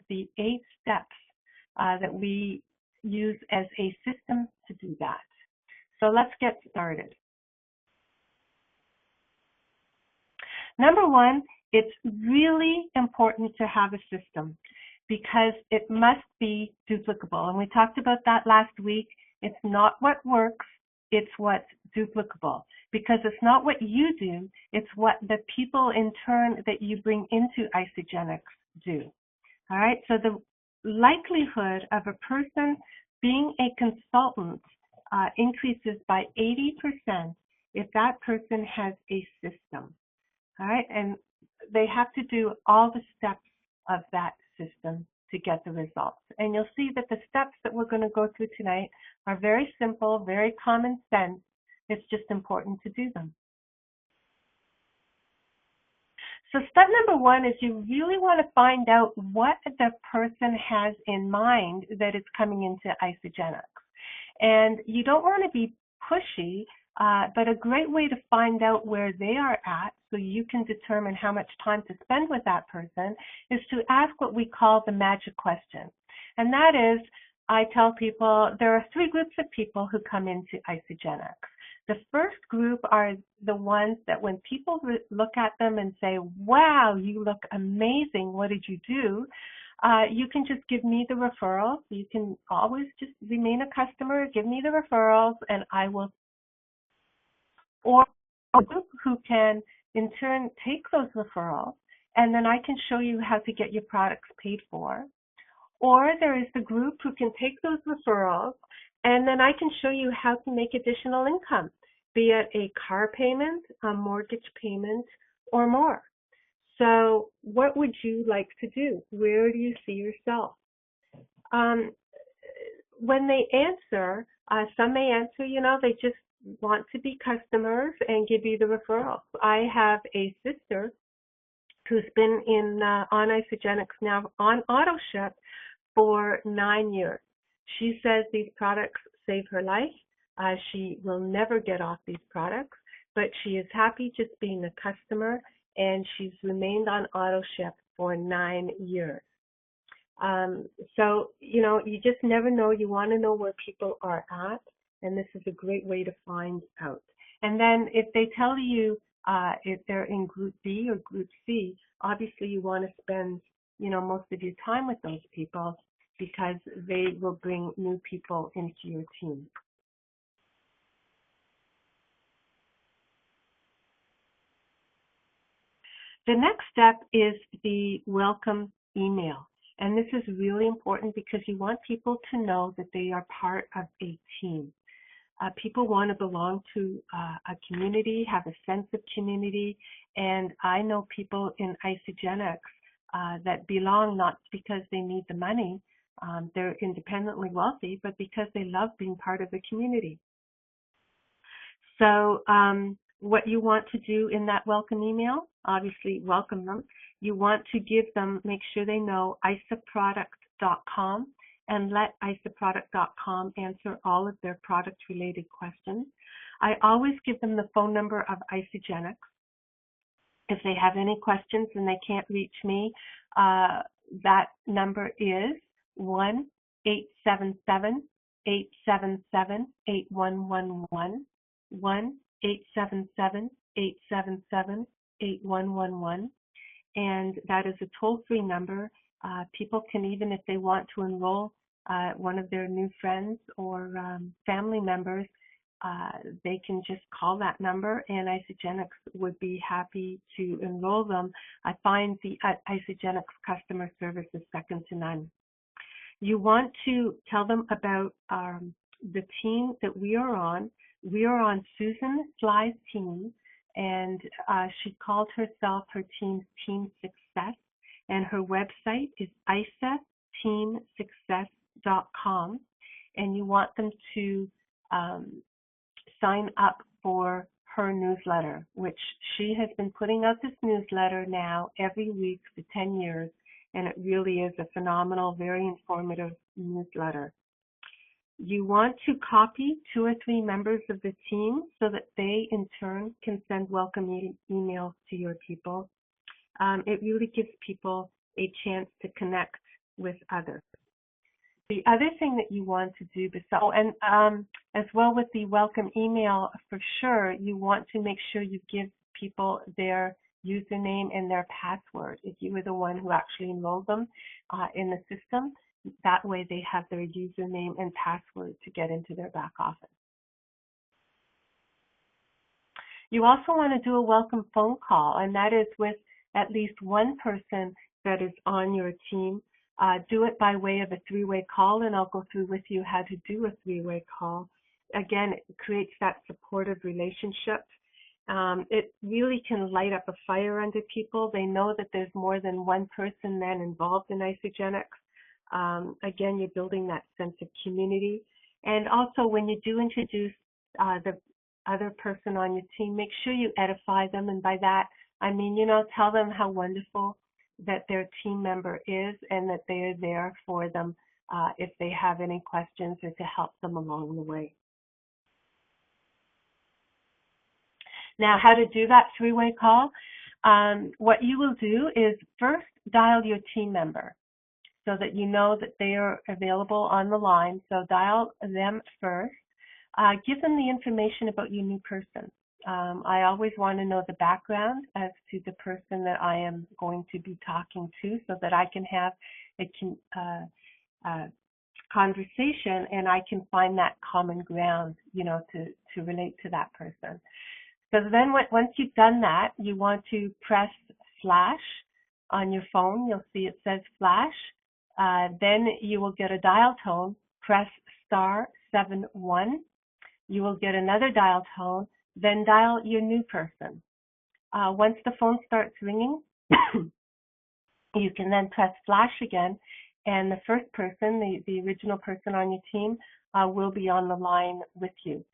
the 8 steps that we use as a system to do that. So let's get started. Number one, it's really important to have a system because it must be duplicable. And we talked about that last week. It's not what works, it's what's duplicable. Because it's not what you do, it's what the people in turn that you bring into Isagenix do. All right, so the likelihood of a person being a consultant increases by 80% if that person has a system. All right, and they have to do all the steps of that system to get the results. And you'll see that the steps that we're going to go through tonight are very simple, very common sense. It's just important to do them. So step number one is you really want to find out what the person has in mind that is coming into Isagenix. And you don't want to be pushy, but a great way to find out where they are at so you can determine how much time to spend with that person is to ask what we call the magic question. And that is, I tell people there are 3 groups of people who come into Isagenix. The first group are the ones that when people look at them and say, wow, you look amazing, what did you do? You can just give me the referrals. You can always just remain a customer, give me the referrals, and I will. Or a group who can, in turn, take those referrals, and then I can show you how to get your products paid for. Or there is the group who can take those referrals, and then I can show you how to make additional income, be it a car payment, a mortgage payment, or more. So what would you like to do? Where do you see yourself? When they answer, some may answer, they just want to be customers and give you the referrals. I have a sister who's been on Isagenix now on AutoShip for 9 years. She says these products save her life. She will never get off these products, but she is happy just being a customer, and she's remained on AutoShip for 9 years. So, you just never know. You want to know where people are at, and this is a great way to find out. And then if they tell you if they're in Group B or Group C, obviously you want to spend, most of your time with those people because they will bring new people into your team. The next step is the welcome email. And this is really important because you want people to know that they are part of a team. People want to belong to a community, have a sense of community, and I know people in Isagenix that belong not because they need the money, they're independently wealthy, but because they love being part of the community. So what you want to do in that welcome email, obviously welcome them. You want to give them, make sure they know isaproduct.com and let isaproduct.com answer all of their product-related questions. I always give them the phone number of Isagenix. If they have any questions and they can't reach me, that number is 1-877-877-8111, 1-877-877-8111, and that is a toll-free number. People can, even if they want to enroll one of their new friends or family members, they can just call that number and Isagenix would be happy to enroll them. I find the Isagenix customer service is second to none. You want to tell them about the team that we are on. We are on Susan Sly's team, and she called herself her team's Team Success, and her website is isateamsuccess.com, and you want them to sign up for her newsletter, which she has been putting out this newsletter now every week for 10 years, and it really is a phenomenal, very informative newsletter. You want to copy 2 or 3 members of the team so that they, in turn, can send welcome emails to your people. It really gives people a chance to connect with others. The other thing that you want to do, and as well with the welcome email, for sure, you want to make sure you give people their username and their password. If you were the one who actually enrolled them in the system, that way they have their username and password to get into their back office. You also want to do a welcome phone call, and that is with at least one person that is on your team. Do it by way of a three-way call, and I'll go through with you how to do a three-way call. Again, it creates that supportive relationship. It really can light up a fire under people. They know that there's more than one person then involved in Isogenics. Again, you're building that sense of community. And also, when you do introduce the other person on your team, make sure you edify them. And by that, I mean, tell them how wonderful that their team member is and that they are there for them if they have any questions or to help them along the way. Now, how to do that three-way call? What you will do is first dial your team member so that you know that they are available on the line. So dial them first. Give them the information about your new person. I always want to know the background as to the person that I am going to be talking to so that I can have a conversation and I can find that common ground, to relate to that person. So then once you've done that, you want to press flash on your phone. You'll see it says flash. Then you will get a dial tone. Press *71. You will get another dial tone. Then dial your new person. Once the phone starts ringing, you can then press flash again, and the first person, the original person on your team, will be on the line with you.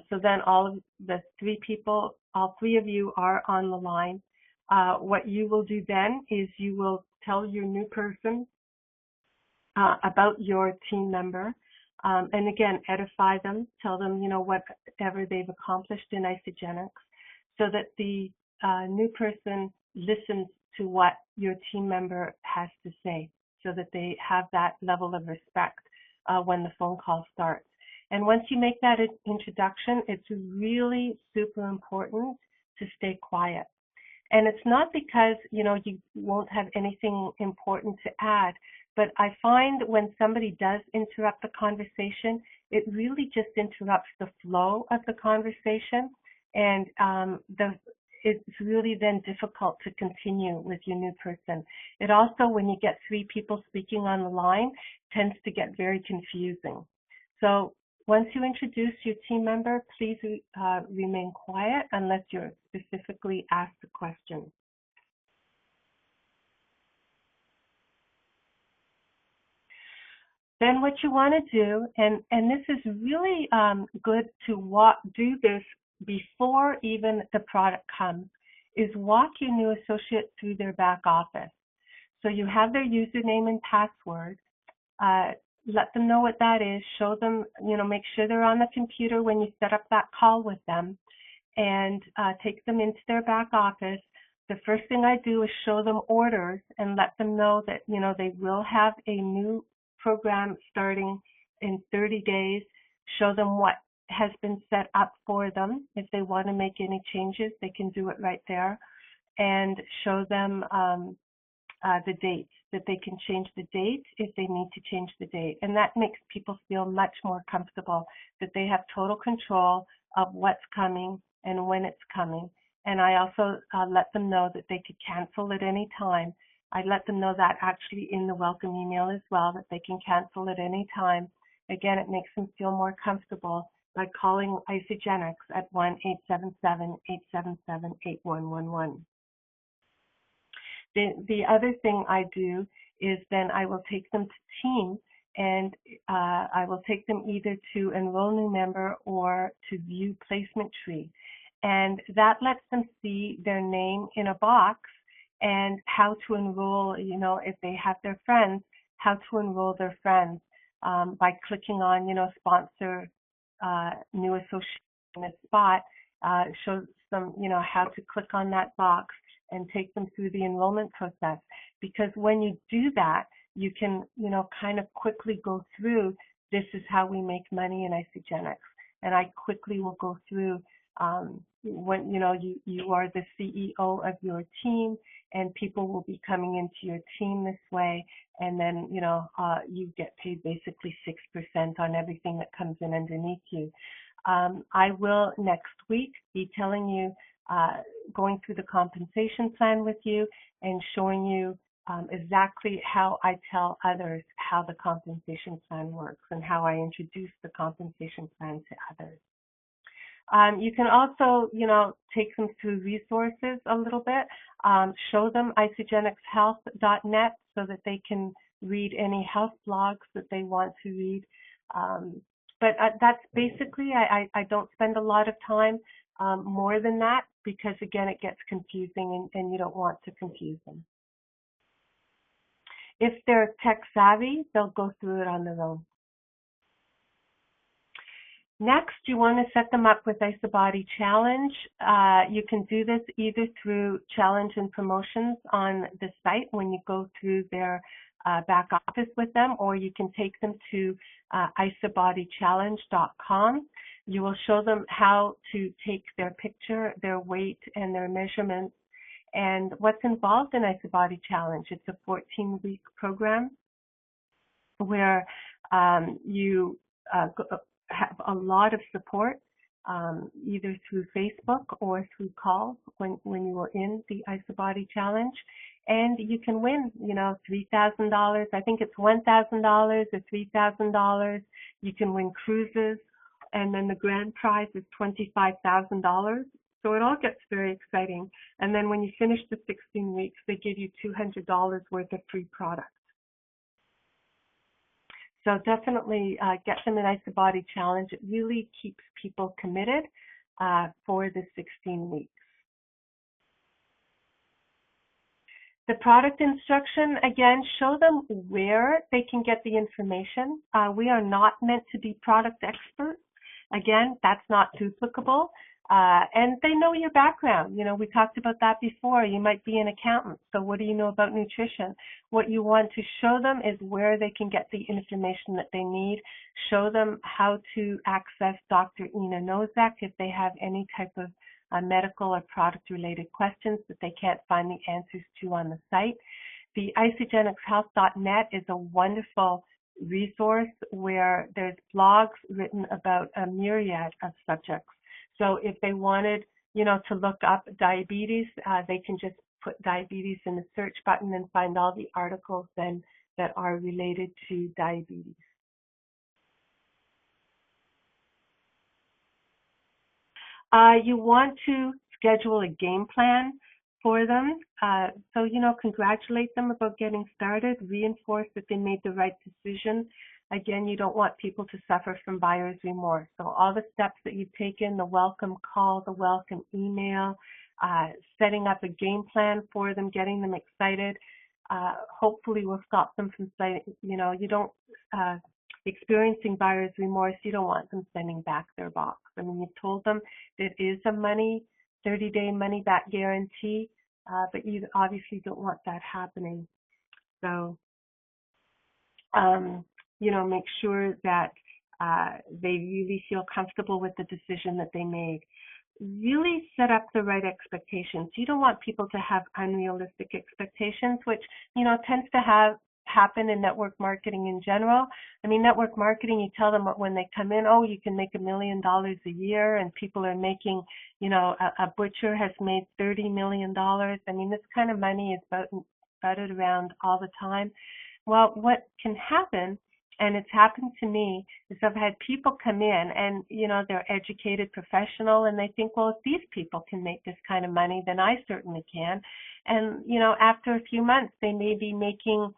So then all of the three people, all three of you are on the line. What you will do then is you will tell your new person about your team member. And again, edify them, tell them, whatever they've accomplished in Isogenics, so that the new person listens to what your team member has to say, so that they have that level of respect when the phone call starts. And once you make that introduction, it's really super important to stay quiet. And it's not because, you won't have anything important to add, but I find when somebody does interrupt the conversation, it really just interrupts the flow of the conversation. And it's really then difficult to continue with your new person. It also, when you get three people speaking on the line, tends to get very confusing. So once you introduce your team member, please remain quiet unless you're specifically asked a question. Then what you want to do, and this is really good to do this before even the product comes, is walk your new associate through their back office. So you have their username and password. Let them know what that is. Show them, make sure they're on the computer when you set up that call with them, and take them into their back office. The first thing I do is show them orders and let them know that, they will have a new program starting in 30 days. Show them what has been set up for them. If they want to make any changes, they can do it right there. And show them the date, that they can change the date if they need to change the date. And that makes people feel much more comfortable, that they have total control of what's coming and when it's coming. And I also let them know that they could cancel at any time. I let them know that actually in the welcome email as well, that they can cancel at any time. Again, it makes them feel more comfortable by calling Isogenics at 1-877-877-8111. The other thing I do is then I will take them to team, and I will take them either to enroll new member or to view placement tree. And that lets them see their name in a box and how to enroll, if they have their friends, how to enroll their friends by clicking on, sponsor new associate in a spot, shows them, how to click on that box and take them through the enrollment process. Because when you do that, you can, kind of quickly go through, this is how we make money in Isagenix. And I quickly will go through when, you are the CEO of your team, and people will be coming into your team this way. And then, you get paid basically 6% on everything that comes in underneath you. I will next week be telling you, going through the compensation plan with you and showing you exactly how I tell others how the compensation plan works and how I introduce the compensation plan to others. You can also, take them through resources a little bit, show them isagenixhealth.net so that they can read any health blogs that they want to read. But that's basically, I don't spend a lot of time more than that because, again, it gets confusing and you don't want to confuse them. If they're tech savvy, they'll go through it on their own. Next, you want to set them up with IsaBody Challenge. You can do this either through Challenge and Promotions on the site when you go through their back office with them, or you can take them to isabodychallenge.com. You will show them how to take their picture, their weight, and their measurements, and what's involved in IsaBody Challenge. It's a 14-week program where you have a lot of support, either through Facebook or through calls when you are in the IsaBody Challenge. And you can win, $3,000. I think it's $1,000 or $3,000. You can win cruises, and then the grand prize is $25,000. So it all gets very exciting. And then when you finish the 16 weeks, they give you $200 worth of free products. So definitely get them an IsaBody Challenge. It really keeps people committed for the 16 weeks. The product instruction, again, show them where they can get the information. We are not meant to be product experts. Again, that's not duplicable. And they know your background. We talked about that before. You might be an accountant. So what do you know about nutrition? What you want to show them is where they can get the information that they need. Show them how to access Dr. Ina Nozak if they have any type of medical or product-related questions that they can't find the answers to on the site. The isagenixhealth.net is a wonderful resource where there's blogs written about a myriad of subjects. So if they wanted, to look up diabetes, they can just put diabetes in the search button and find all the articles then that are related to diabetes. You want to schedule a game plan for them. So, congratulate them about getting started, reinforce that they made the right decision. Again, you don't want people to suffer from buyer's remorse. So all the steps that you've taken, the welcome call, the welcome email, setting up a game plan for them, getting them excited, hopefully will stop them from saying, you don't, experiencing buyer's remorse, you don't want them sending back their box. I mean, you've told them there is a 30-day money-back guarantee, but you obviously don't want that happening. So, make sure that they really feel comfortable with the decision that they made. Really set up the right expectations. You don't want people to have unrealistic expectations, which, tends to happen in network marketing in general. I mean, network marketing, you tell them when they come in, you can make $1 million a year, and people are making, a butcher has made $30 million. I mean, this kind of money is butted around all the time. Well, what can happen, and it's happened to me, is I've had people come in and, they're educated professional, and they think, well, if these people can make this kind of money, then I certainly can. And, after a few months, they may be making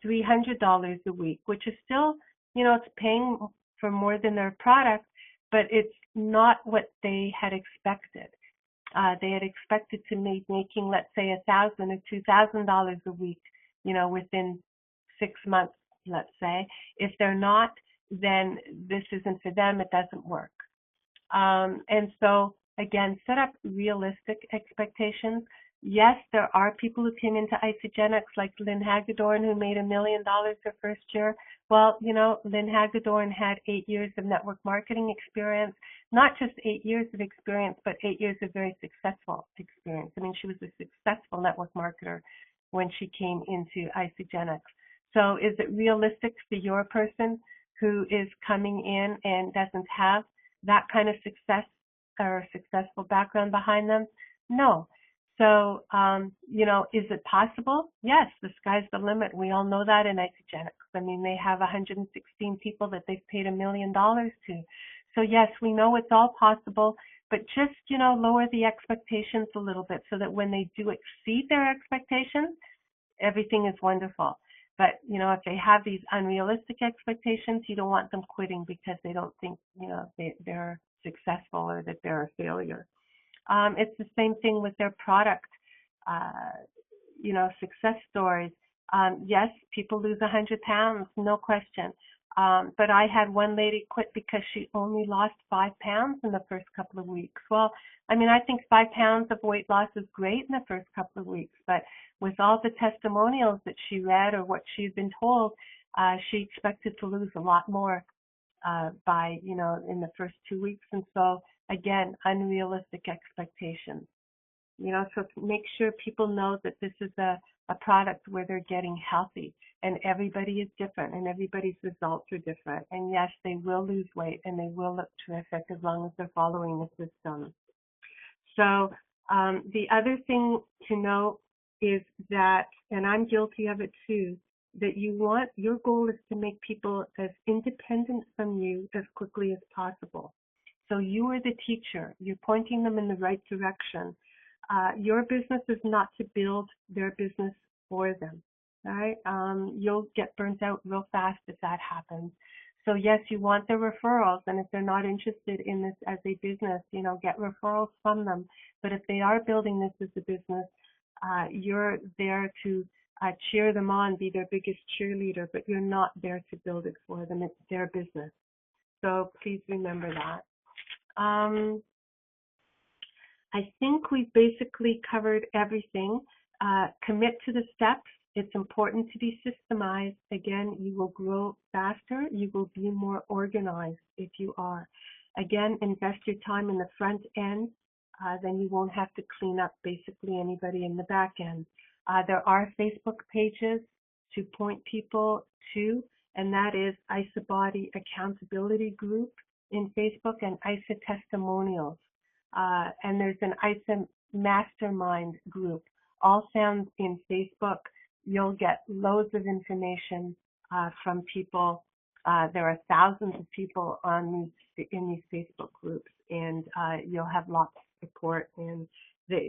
$300 a week, which is still, it's paying for more than their product, but it's not what they had expected. They had expected to be making, let's say, $1,000 or $2,000 a week, within 6 months, let's say. If they're not, then this isn't for them. It doesn't work. And so, again, set up realistic expectations. Yes, there are people who came into Isagenix, like Lynn Hagedorn, who made $1 million her first year. Well, Lynn Hagedorn had 8 years of network marketing experience, not just 8 years of experience, but 8 years of very successful experience. I mean, she was a successful network marketer when she came into Isagenix. So is it realistic for your person who is coming in and doesn't have that kind of success or successful background behind them? No. So, is it possible? Yes, the sky's the limit. We all know that in Isagenix. I mean, they have 116 people that they've paid $1 million to. So yes, we know it's all possible, but just, lower the expectations a little bit so that when they do exceed their expectations, everything is wonderful. But, if they have these unrealistic expectations, you don't want them quitting because they don't think, they're successful or that they're a failure. It's the same thing with their product, success stories. Yes, people lose 100 pounds, no question. But I had one lady quit because she only lost 5 pounds in the first couple of weeks. Well, I mean, I think 5 pounds of weight loss is great in the first couple of weeks, but with all the testimonials that she read or what she'd been told, she expected to lose a lot more by, in the first 2 weeks. And so, again, unrealistic expectations. So make sure people know that this is a product where they're getting healthy, and everybody is different and everybody's results are different. And yes, they will lose weight and they will look terrific as long as they're following the system. So the other thing to know is that, and I'm guilty of it too, that your goal is to make people as independent from you as quickly as possible. So you are the teacher. You're pointing them in the right direction. Your business is not to build their business for them, right? You'll get burnt out real fast if that happens. So yes, you want their referrals, and if they're not interested in this as a business, get referrals from them. But if they are building this as a business, you're there to cheer them on, be their biggest cheerleader, but you're not there to build it for them. It's their business. So please remember that. I think we've basically covered everything. Commit to the steps. It's important to be systemized. Again, you will grow faster. You will be more organized if you are. Again, invest your time in the front end. Then you won't have to clean up basically anybody in the back end. There are Facebook pages to point people to, and that is ISA Body Accountability Group in Facebook and ISA Testimonials. And there's an ISA Mastermind group, all found in Facebook. You'll get loads of information from people. There are thousands of people in these Facebook groups, and you'll have lots of support. And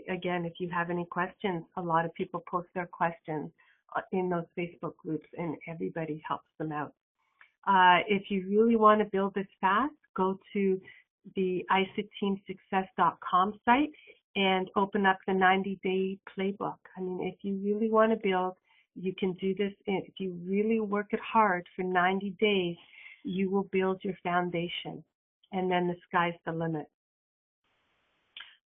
again, if you have any questions, a lot of people post their questions in those Facebook groups, and everybody helps them out. If you really want to build this fast, go to the isateamsuccess.com site and open up the 90-day playbook. I mean, if you really want to build, you can do this. If you really work it hard for 90 days, you will build your foundation, and then the sky's the limit.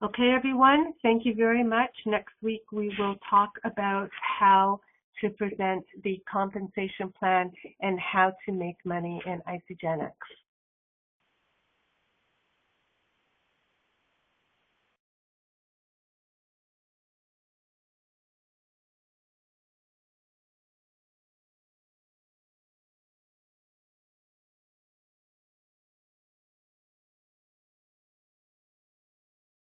Okay, everyone, thank you very much. Next week, we will talk about how to present the compensation plan and how to make money in Isagenix.